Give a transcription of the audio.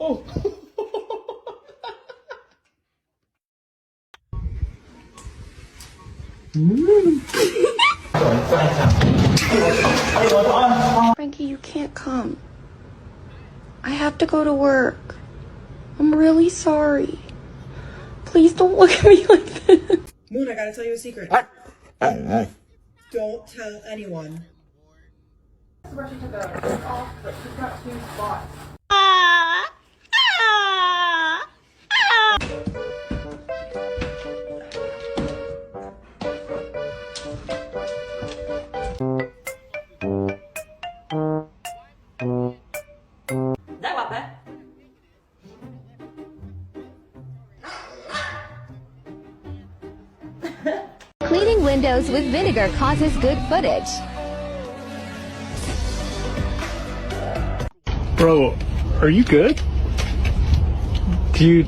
Oh. Frankie, you can't come. I have to go to work. I'm really sorry. Please don't look at me like this. Moon, I gotta tell you a secret. Don't tell anyone. She took a off, but she's got 2 spots. Cleaning windows with vinegar causes good footage. Bro, are you good? Do you...